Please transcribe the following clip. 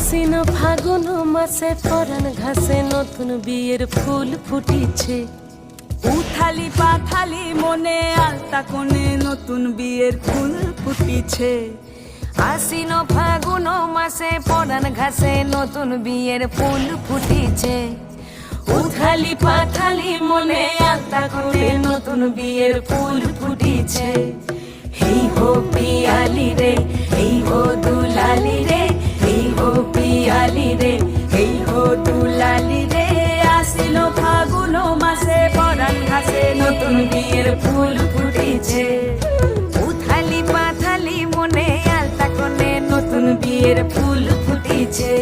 আশ্বিন ফাগুন মাসে পরাণ ঘাসে নতুন বিয়ের ফুল ফুটিছে। উথালি পাথালি মনে আলতা কোণে নতুন বিয়ের ফুল ফুটিছে। আশ্বিন ফাগুন মাসে পরাণ ঘাসে নতুন বিয়ের ফুল ফুটিছে। উথালি পাথালি মনে আলতা কোণে নতুন বিয়ের ফুল ফুটিছে। এই হো পিয়ালি রে, এই হো দুলালি রে, এই হো পিয়ালি রে, এই হো দুলালি রে। আশ্বিন ফাগুন মাসে পরাণ ঘাসে নতুন বিয়ের ফুল ফুটিছে। উথালি পাথালি মনে আলতা কোণে নতুন বিয়ের ফুল ফুটিছে।